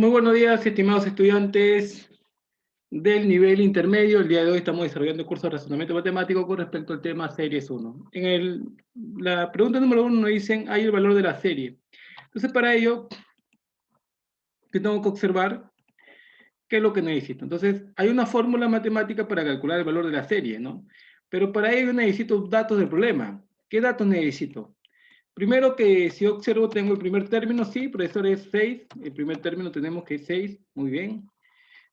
Muy buenos días, estimados estudiantes del nivel intermedio. El día de hoy estamos desarrollando el curso de razonamiento matemático con respecto al tema series 1. La pregunta número 1 nos dicen, hay el valor de la serie. Entonces, para ello, ¿qué tengo que observar? ¿Qué es lo que necesito? Entonces, hay una fórmula matemática para calcular el valor de la serie, ¿no? Pero para ello necesito datos del problema. ¿Qué datos necesito? Primero que si yo observo tengo el primer término, sí, profesor, es 6. El primer término tenemos que es 6, muy bien.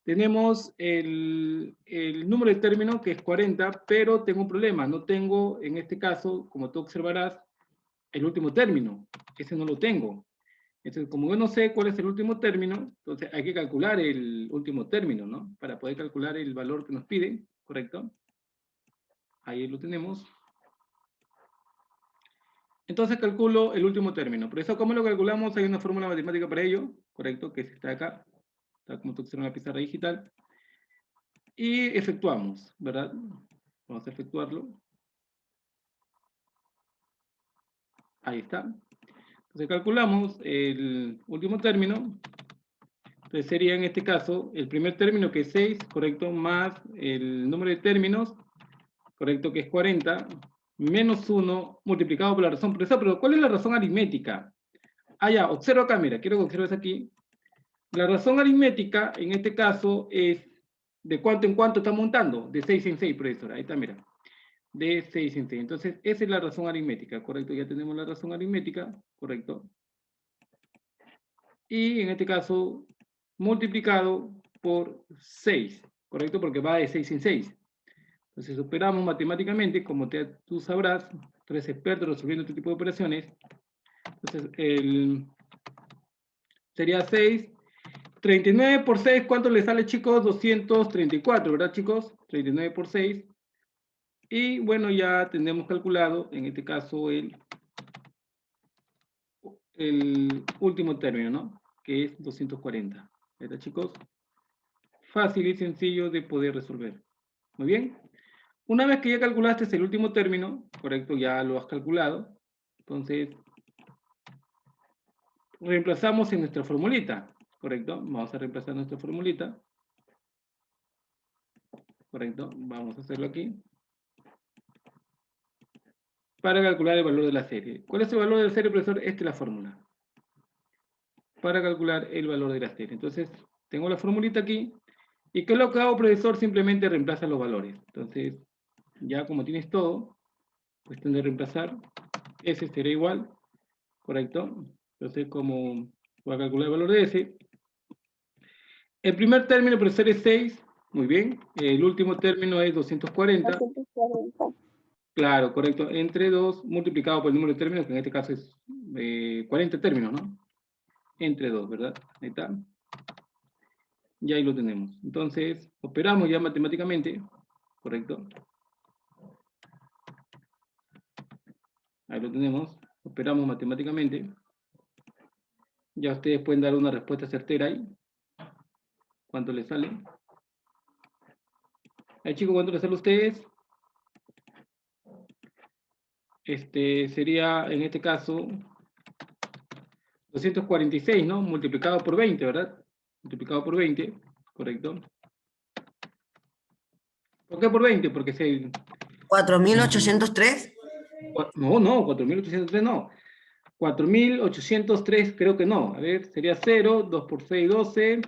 Tenemos el número de término que es 40, pero tengo un problema. No tengo, en este caso, como tú observarás, el último término. Ese no lo tengo. Entonces, como yo no sé cuál es el último término, entonces hay que calcular el último término, ¿no? Para poder calcular el valor que nos piden, ¿correcto? Ahí lo tenemos. Entonces calculo el último término. Por eso, ¿cómo lo calculamos? Hay una fórmula matemática para ello, ¿correcto? Que está acá. Está como tú observas en la pizarra digital. Y efectuamos, ¿verdad? Vamos a efectuarlo. Ahí está. Entonces calculamos el último término. Entonces sería en este caso el primer término que es 6, ¿correcto? Más el número de términos, ¿correcto? Que es 40, menos 1 multiplicado por la razón. Pero ¿cuál es la razón aritmética? Ah, ya, observa acá, mira, quiero que observes aquí. La razón aritmética, en este caso, es de cuánto en cuánto está montando. De 6 en 6, profesor. Ahí está, mira. De 6 en 6. Entonces, esa es la razón aritmética, ¿correcto? Ya tenemos la razón aritmética, ¿correcto? Y en este caso, multiplicado por 6, ¿correcto? Porque va de 6 en 6. Entonces, operamos matemáticamente, como tú sabrás, tú eres experto resolviendo este tipo de operaciones. Entonces, sería 6. 39 por 6, ¿cuánto le sale, chicos? 234, ¿verdad, chicos? 39 por 6. Y bueno, ya tenemos calculado, en este caso, el último término, ¿no? Que es 240. ¿Verdad, chicos? Fácil y sencillo de poder resolver. Muy bien. Una vez que ya calculaste el último término, correcto, ya lo has calculado. Entonces, reemplazamos en nuestra formulita, correcto. Vamos a reemplazar nuestra formulita. Correcto, vamos a hacerlo aquí. Para calcular el valor de la serie. ¿Cuál es el valor de la serie, profesor? Esta es la fórmula. Para calcular el valor de la serie. Entonces, tengo la formulita aquí. ¿Y qué es lo que hago, profesor? Simplemente reemplaza los valores. Entonces, ya como tienes todo, cuestión de reemplazar, S será igual, ¿correcto? Entonces, como voy a calcular el valor de S. El primer término, profesor, es 6. Muy bien. El último término es 240. 240. Claro, correcto. Entre 2 multiplicado por el número de términos, que en este caso es 40 términos, ¿no? Entre 2, ¿verdad? Ahí está. Y ahí lo tenemos. Entonces, operamos ya matemáticamente, ¿correcto? Ahí lo tenemos. Operamos matemáticamente. Ya ustedes pueden dar una respuesta certera ahí. ¿Cuánto les sale? Ahí, chicos, ¿cuánto les sale a ustedes? Sería, en este caso, 246, ¿no? Multiplicado por 20, ¿verdad? Multiplicado por 20, ¿correcto? ¿Por qué por 20? Porque se... 4.803. No, 4.803 no. 4.803 creo que no. A ver, sería 0, 2 por 6, 12,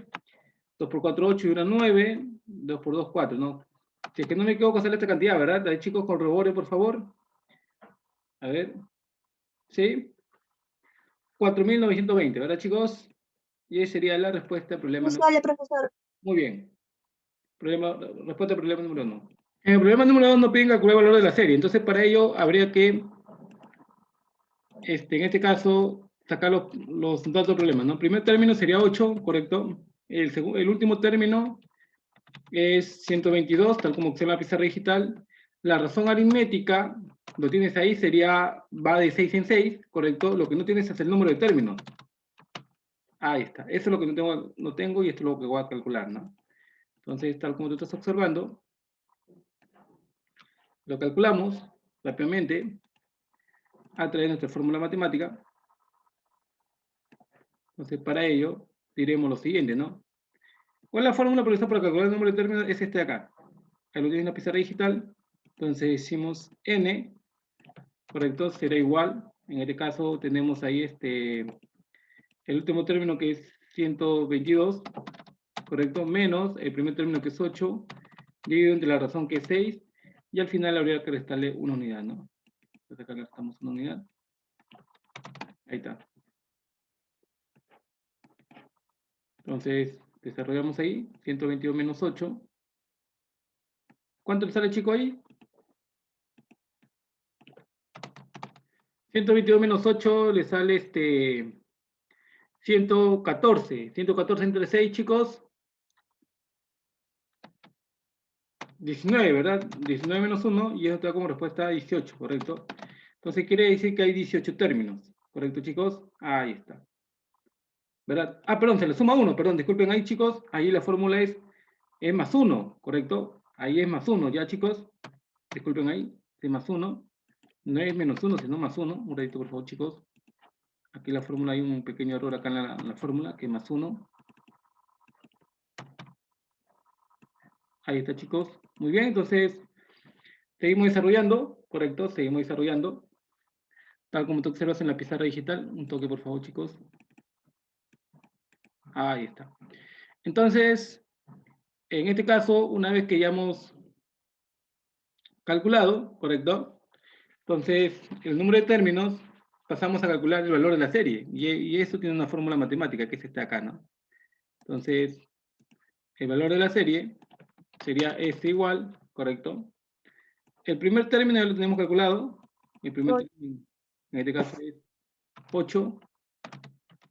2 por 4, 8 y 1, 9, 2 por 2, 4, ¿no? Si es que no me equivoco, sale esta cantidad, ¿verdad? Ahí, chicos, corroboren, por favor. A ver. ¿Sí? 4.920, ¿verdad, chicos? Y esa sería la respuesta al problema. No sale, profesor. Muy bien. Respuesta al problema número 1. En el problema número 2 no piden calcular el valor de la serie. Entonces, para ello, habría que, en este caso, sacar los datos del problema, ¿no? El primer término sería 8, ¿correcto? El último término es 122, tal como observa la pizarra digital. La razón aritmética, lo tienes ahí, va de 6 en 6, ¿correcto? Lo que no tienes es el número de términos. Ahí está. Eso es lo que no tengo y esto es lo que voy a calcular, ¿no? Entonces, tal como tú estás observando, lo calculamos rápidamente a través de nuestra fórmula matemática. Entonces, para ello, diremos lo siguiente, ¿no? ¿Cuál es la fórmula para calcular el número de términos? Es este de acá. Ahí lo tienes en la pizarra digital. Entonces decimos n, correcto, será igual. En este caso tenemos ahí el último término que es 122, correcto, menos el primer término que es 8, dividido entre la razón que es 6, y al final habría que restarle una unidad, ¿no? Entonces acá le restamos una unidad. Ahí está. Entonces, desarrollamos ahí, 122 menos 8. ¿Cuánto le sale, chico, ahí? 122 menos 8 le sale 114. 114 entre 6, chicos. 19, ¿verdad? 19 menos 1, y eso te da como respuesta 18, ¿correcto? Entonces quiere decir que hay 18 términos, ¿correcto, chicos? Ahí está. ¿Verdad? Ah, perdón, se le suma 1, perdón, disculpen ahí, chicos. Ahí la fórmula es más 1, ¿correcto? Ahí es más 1, ¿ya, chicos? Disculpen ahí, es más 1. No es menos 1, sino más 1. Un ratito, por favor, chicos. Aquí la fórmula, hay un pequeño error acá en la fórmula, que es más 1. Ahí está, chicos. Muy bien, entonces, seguimos desarrollando, ¿correcto? Seguimos desarrollando. Tal como tú observas en la pizarra digital. Un toque, por favor, chicos. Ahí está. Entonces, en este caso, una vez que ya hemos calculado, ¿correcto? Entonces, el número de términos, pasamos a calcular el valor de la serie. Y eso tiene una fórmula matemática, que es esta acá, ¿no? Entonces, el valor de la serie sería igual, ¿correcto? El primer término ya lo tenemos calculado. El primer término, en este caso, es 8,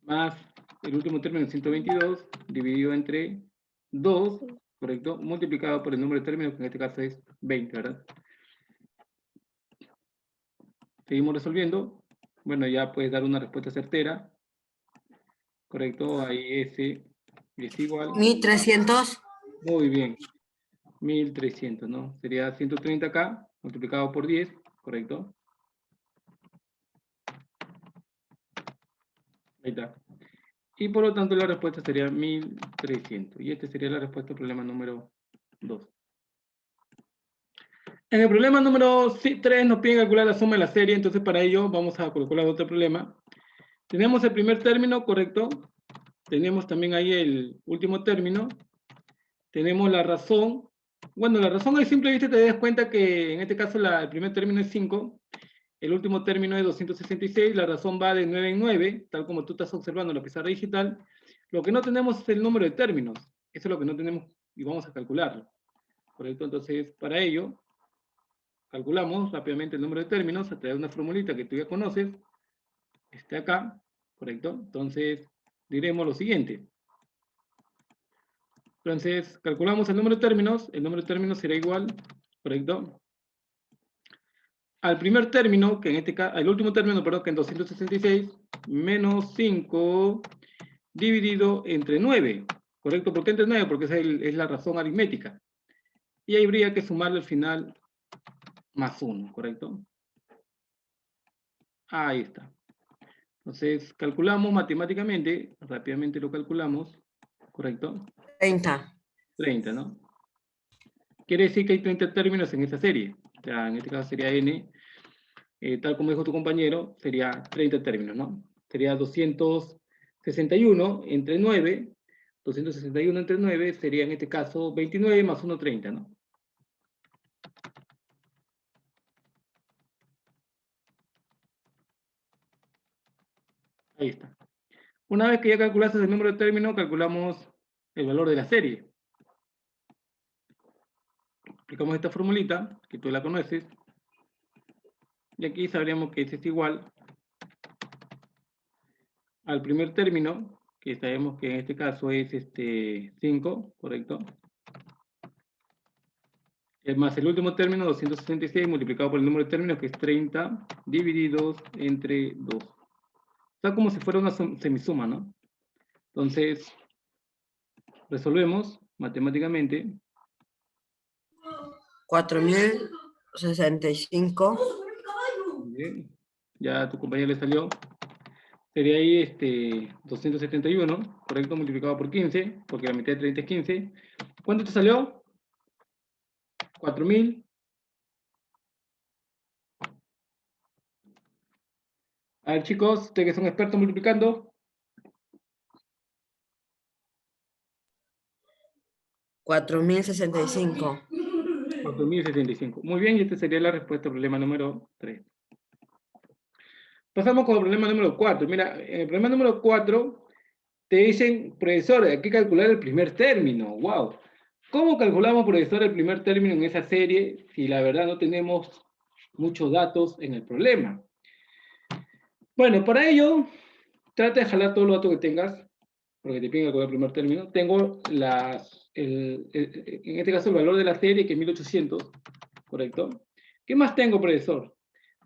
más el último término, 122, dividido entre 2, ¿correcto? Multiplicado por el número de términos, que en este caso es 20, ¿verdad? Seguimos resolviendo. Bueno, ya puedes dar una respuesta certera, ¿correcto? Ahí es igual. 1300. Muy bien. 1300, ¿no? Sería 130 acá, multiplicado por 10, ¿correcto? Ahí está. Y por lo tanto la respuesta sería 1300. Y esta sería la respuesta al problema número 2. En el problema número 3 nos piden calcular la suma de la serie, entonces para ello vamos a calcular otro problema. Tenemos el primer término, ¿correcto? Tenemos también ahí el último término. Tenemos la razón. Bueno, la razón a simple vista te das cuenta que en este caso el primer término es 5, el último término es 266, la razón va de 9 en 9, tal como tú estás observando en la pizarra digital. Lo que no tenemos es el número de términos. Eso es lo que no tenemos y vamos a calcularlo. ¿Correcto? Entonces, para ello, calculamos rápidamente el número de términos a través de una formulita que tú ya conoces. Acá, ¿correcto? Entonces, diremos lo siguiente. Entonces, calculamos el número de términos. El número de términos será igual, ¿correcto? Al primer término, que en este caso, al último término, perdón, que en 266, menos 5 dividido entre 9. ¿Correcto? ¿Por qué entre 9? Porque es la razón aritmética. Y ahí habría que sumarle al final más 1, ¿correcto? Ahí está. Entonces, calculamos matemáticamente, rápidamente lo calculamos, ¿correcto? 30. 30, ¿no? Quiere decir que hay 30 términos en esta serie. O sea, en este caso sería n, tal como dijo tu compañero, sería 30 términos, ¿no? Sería 261 entre 9, 261 entre 9 sería en este caso 29 más 1, 30, ¿no? Ahí está. Una vez que ya calculaste el número de términos, calculamos el valor de la serie. Aplicamos esta formulita, que tú la conoces, y aquí sabríamos que es igual al primer término, que sabemos que en este caso es 5, ¿correcto? Es más el último término, 266, multiplicado por el número de términos, que es 30, divididos entre 2. Está como si fuera una semisuma, ¿no? Entonces, resolvemos matemáticamente. 4065. Bien. Ya a tu compañero le salió Sería ahí 271, correcto, multiplicado por 15, porque la mitad de 30 es 15. ¿Cuánto te salió? 4.000. A ver, chicos, ustedes que son expertos multiplicando. 4.065. 4.065. Muy bien, y esta sería la respuesta al problema número 3. Pasamos con el problema número 4. Mira, en el problema número 4 te dicen, profesor, hay que calcular el primer término. ¡Wow! ¿Cómo calculamos, profesor, el primer término en esa serie si la verdad no tenemos muchos datos en el problema? Bueno, para ello, trata de jalar todos los datos que tengas, porque te piden calcular el primer término. Tengo en este caso el valor de la serie, que es 1800, ¿correcto? ¿Qué más tengo, profesor?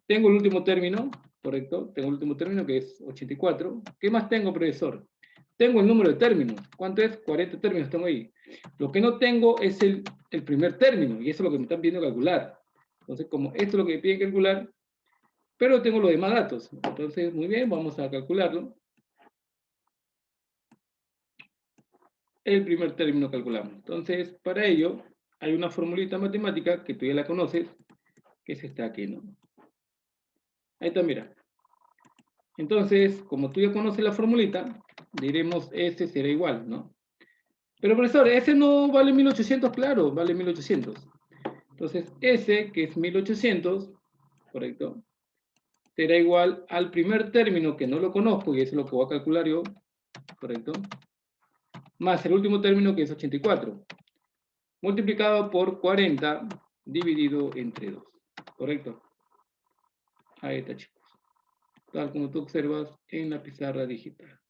Tengo el último término, ¿correcto? Tengo el último término, que es 84. ¿Qué más tengo, profesor? Tengo el número de términos. ¿Cuánto es? 40 términos tengo ahí. Lo que no tengo es el primer término, y eso es lo que me están pidiendo calcular. Entonces, como esto es lo que me piden calcular, pero tengo los demás datos. Entonces, muy bien, vamos a calcularlo. El primer término calculamos. Entonces, para ello, hay una formulita matemática que tú ya la conoces, que es esta aquí, ¿no? Ahí está, mira. Entonces, como tú ya conoces la formulita, diremos S será igual, ¿no? Pero profesor, S no vale 1800, claro, vale 1800. Entonces, S, que es 1800, correcto, será igual al primer término, que no lo conozco, y eso es lo que voy a calcular yo, correcto, más el último término, que es 84, multiplicado por 40, dividido entre 2, ¿correcto? Ahí está, chicos. Tal como tú observas en la pizarra digital.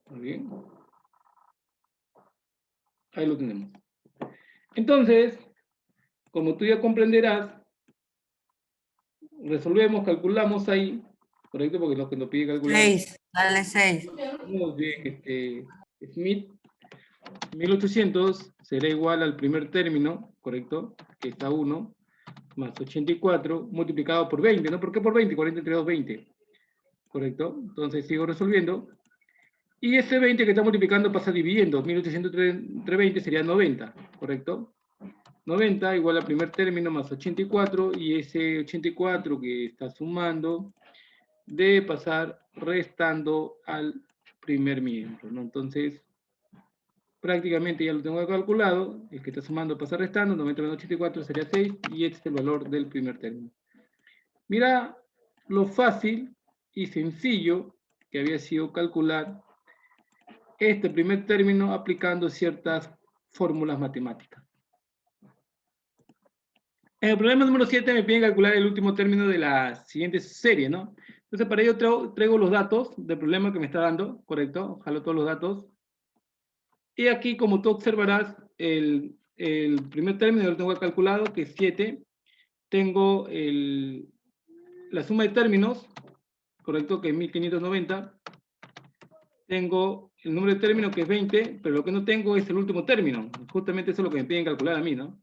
Muy bien. Ahí lo tenemos. Entonces, como tú ya comprenderás, resolvemos, calculamos ahí, ¿correcto? Porque lo que nos pide calcular. 6, dale 6. Muy bien, Smith, 1800 será igual al primer término, ¿correcto? Que está 1, más 84, multiplicado por 20, ¿no? ¿Por qué por 20? 40 entre 2, 20. ¿Correcto? Entonces sigo resolviendo. Y ese 20 que está multiplicando pasa dividiendo. 1800 entre 20 sería 90, ¿correcto? 90 igual al primer término más 84, y ese 84 que está sumando debe pasar restando al primer miembro, ¿no? Entonces, prácticamente ya lo tengo calculado. El que está sumando pasa restando. 90 menos 84 sería 6, y este es el valor del primer término. Mira lo fácil y sencillo que había sido calcular este primer término aplicando ciertas fórmulas matemáticas. En el problema número 7 me piden calcular el último término de la siguiente serie, ¿no? Entonces, para ello traigo los datos del problema que me está dando, ¿correcto? Jalo todos los datos. Y aquí, como tú observarás, el primer término lo tengo calculado, que es 7. Tengo la suma de términos, ¿correcto? Que es 1590. Tengo el número de términos, que es 20, pero lo que no tengo es el último término. Justamente eso es lo que me piden calcular a mí, ¿no?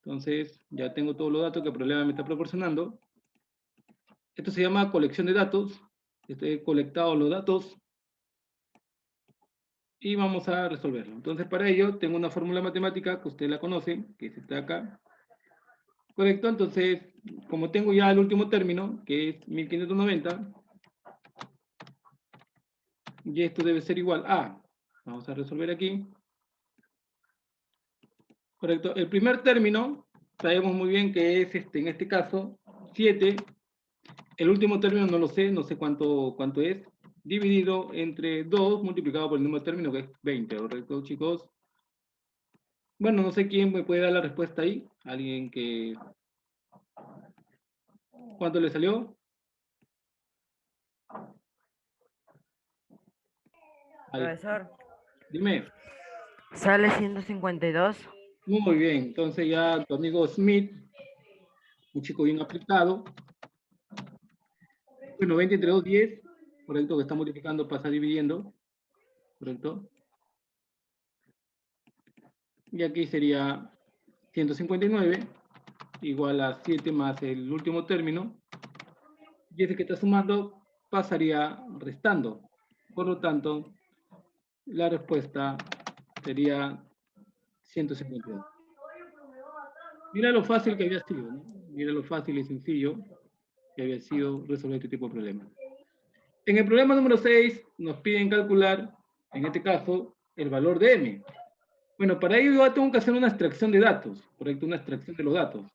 Entonces, ya tengo todos los datos que el problema me está proporcionando. Esto se llama colección de datos. He colectado los datos y vamos a resolverlo. Entonces, para ello, tengo una fórmula matemática que ustedes la conocen, que es esta acá. ¿Correcto? Entonces, como tengo ya el último término, que es 1590, y esto debe ser igual a, vamos a resolver aquí. Correcto. El primer término, sabemos muy bien que es, en este caso, 7. El último término no lo sé, no sé cuánto es, dividido entre 2 multiplicado por el número de término, que es 20, ¿correcto, chicos? Bueno, no sé quién me puede dar la respuesta ahí. Alguien que... ¿Cuánto le salió? Ahí. Profesor, Dime. sale 152. Muy bien, entonces ya tu amigo Smith, un chico bien aplicado. Bueno, 20 entre 2, 10, correcto, que está multiplicando, pasa dividiendo, correcto. Y aquí sería 159, igual a 7 más el último término, y ese que está sumando pasaría restando. Por lo tanto, la respuesta sería 152. Mira lo fácil que había sido, ¿no? Mira lo fácil y sencillo que había sido resolver este tipo de problemas. En el problema número 6 nos piden calcular, en este caso, el valor de m. Bueno, para ello yo tengo que hacer una extracción de datos, ¿correcto? Una extracción de los datos.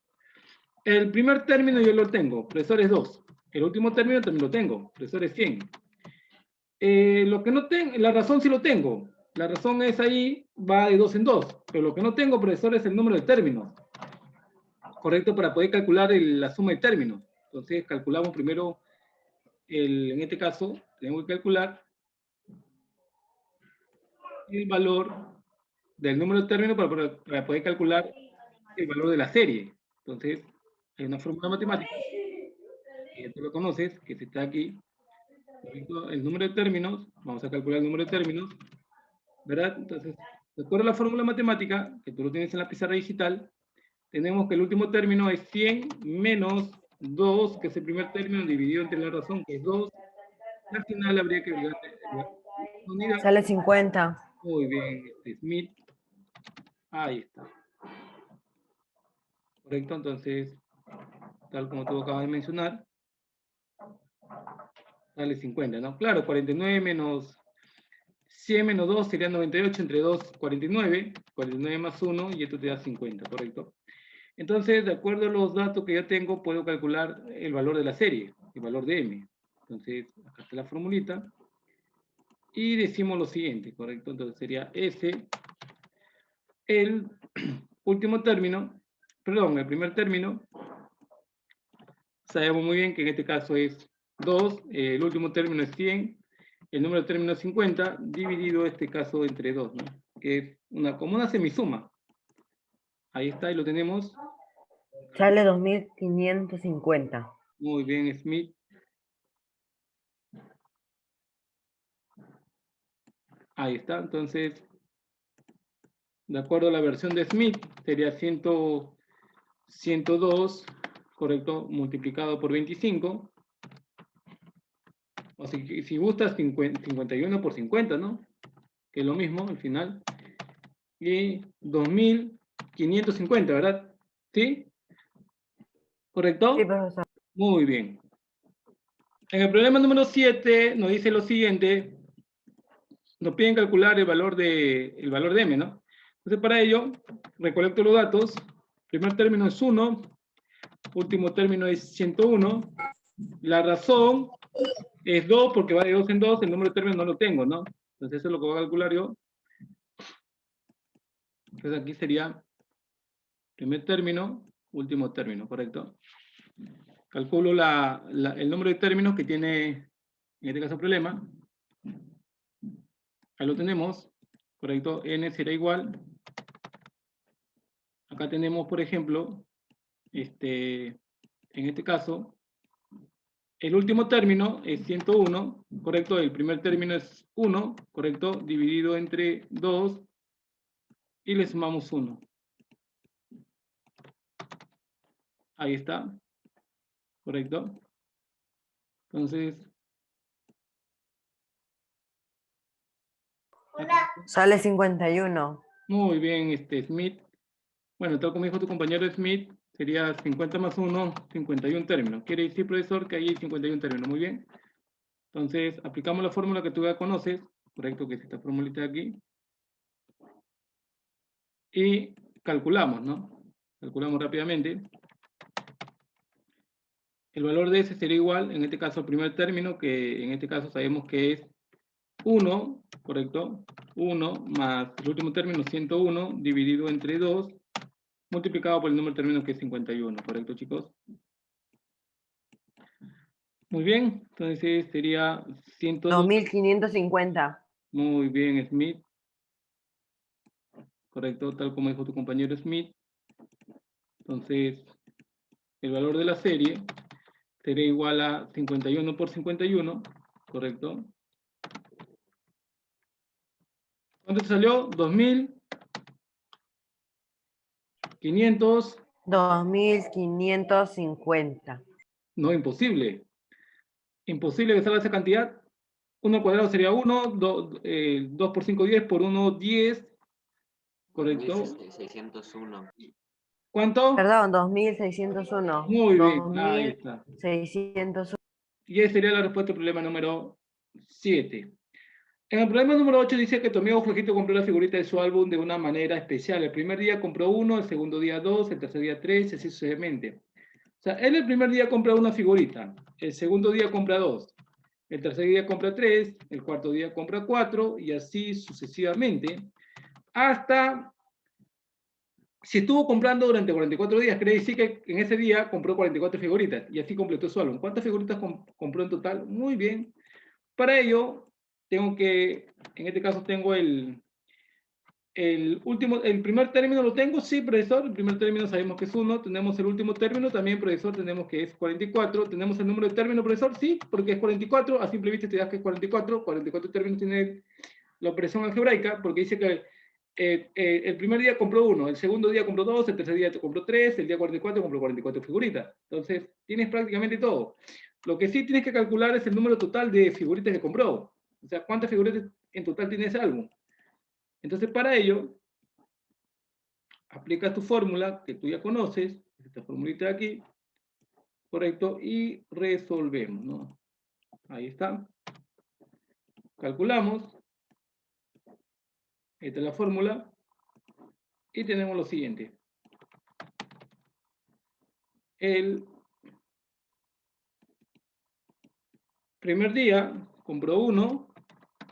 El primer término yo lo tengo, profesor es 2. El último término también lo tengo, profesor es 100. Lo que no tengo, la razón sí lo tengo. La razón es ahí, va de 2 en 2. Pero lo que no tengo, profesor, es el número de términos. Correcto, para poder calcular la suma de términos. Entonces, calculamos primero, en este caso, tengo que calcular el valor del número de términos para poder calcular el valor de la serie. Entonces, hay una fórmula matemática, que ya tú lo conoces, que se está aquí. El número de términos, vamos a calcular el número de términos, ¿verdad? Entonces, de acuerdo a la fórmula matemática, que tú lo tienes en la pizarra digital, tenemos que el último término es 100 menos 2, que es el primer término dividido entre la razón, que es 2. Al final habría que agregar la unidad. Sale 50. Muy bien, Smith. Ahí está. Correcto, entonces, tal como tú acabas de mencionar, sale 50, ¿no? Claro, 49 menos 100 menos 2 sería 98, entre 2, 49. 49 más 1, y esto te da 50, ¿correcto? Entonces, de acuerdo a los datos que yo tengo, puedo calcular el valor de la serie, el valor de m. Entonces, acá está la formulita. Y decimos lo siguiente, ¿correcto? Entonces sería S, el último término, perdón, el primer término. Sabemos muy bien que en este caso es 2, el último término es 100, el número de términos es 50, dividido este caso entre 2, ¿no? Que es como una semisuma. Ahí está, y lo tenemos. Sale 2550. Muy bien, Smith. Ahí está, entonces, de acuerdo a la versión de Smith, sería 102, correcto, multiplicado por 25. O si gustas, 51 por 50, ¿no? Que es lo mismo al final. Y 2550, ¿verdad? ¿Sí? ¿Correcto? Sí, profesor. Muy bien. En el problema número 7 nos dice lo siguiente. Nos piden calcular el valor de m, ¿no? Entonces, para ello, recolecto los datos. Primer término es 1. Último término es 101. La razón es 2 porque va de 2 en 2. El número de términos no lo tengo, ¿no? Entonces, eso es lo que voy a calcular yo. Entonces, aquí sería primer término, último término, ¿correcto? Calculo el número de términos que tiene, en este caso, el problema. Ahí lo tenemos, ¿correcto? N será igual. Acá tenemos, por ejemplo, en este caso, el último término es 101, ¿correcto? El primer término es 1, ¿correcto? Dividido entre 2 y le sumamos 1. Ahí está, ¿correcto? Entonces, Sale 51. muy bien, Smith. Bueno, tal como dijo tu compañero Smith, sería 50 más 1, 51 términos. Quiere decir, profesor, que ahí hay 51 términos. Muy bien. Entonces, aplicamos la fórmula que tú ya conoces, correcto, que es esta formulita de aquí. Y calculamos, ¿no? Calculamos rápidamente. El valor de S sería igual, en este caso, al primer término, que en este caso sabemos que es 1, ¿correcto? 1 más el último término, 101, dividido entre 2, multiplicado por el número de términos que es 51, ¿correcto, chicos? Muy bien, entonces sería 102. 2550. Muy bien, Smith. Correcto, tal como dijo tu compañero Smith. Entonces, el valor de la serie sería igual a 51 por 51, ¿correcto? ¿Cuánto te salió? 2550. 2550. No, imposible. Imposible que salga esa cantidad. 1 al cuadrado sería 1, 2 por 5, 10, por 1, 10. ¿Correcto? 601. ¿Cuánto? Perdón, 2601. Muy bien, ahí está. 2601. Y esa sería la respuesta al problema número 7. En el problema número 8 dice que tu amigo Jorgito compró la figurita de su álbum de una manera especial. El primer día compró 1, el segundo día 2, el tercer día 3, y así sucesivamente. O sea, él el primer día compra una figurita, el segundo día compra 2, el tercer día compra 3, el cuarto día compra 4, y así sucesivamente, hasta, si estuvo comprando durante 44 días, quiere decir que en ese día compró 44 figuritas, y así completó su álbum. ¿Cuántas figuritas compró en total? Muy bien. Para ello, tengo que, en este caso tengo el primer término lo tengo, sí, profesor, el primer término sabemos que es 1, tenemos el último término también, profesor, tenemos que es 44, tenemos el número de término, profesor, sí, porque es 44, a simple vista te das que es 44, 44 términos tiene la operación algebraica, porque dice que el primer día compró 1, el segundo día compró 2, el tercer día compró 3, el día 44 compró 44 figuritas, entonces tienes prácticamente todo. Lo que sí tienes que calcular es el número total de figuritas que compró, o sea, cuántas figuritas en total tiene ese álbum. Entonces, para ello, aplicas tu fórmula que tú ya conoces, esta formulita de aquí, correcto, y resolvemos, ¿no? Ahí está. Calculamos. Esta es la fórmula. Y tenemos lo siguiente. El primer día compró 1,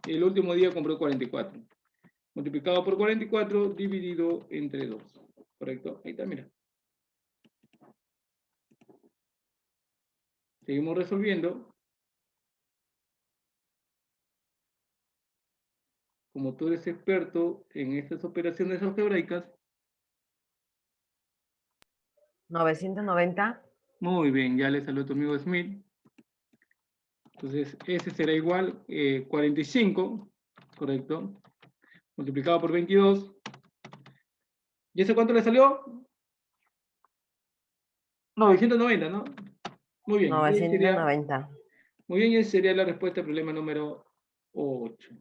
y el último día compró 44. Multiplicado por 44, dividido entre 2. ¿Correcto? Ahí está, mira. Seguimos resolviendo. Como tú eres experto en estas operaciones algebraicas. 990. Muy bien, ya le salió a tu amigo Smith. Entonces, ese será igual 45, correcto, multiplicado por 22. ¿Y ese cuánto le salió? 990, ¿no? Muy bien. 990. Muy bien, y esa sería la respuesta al problema número 8.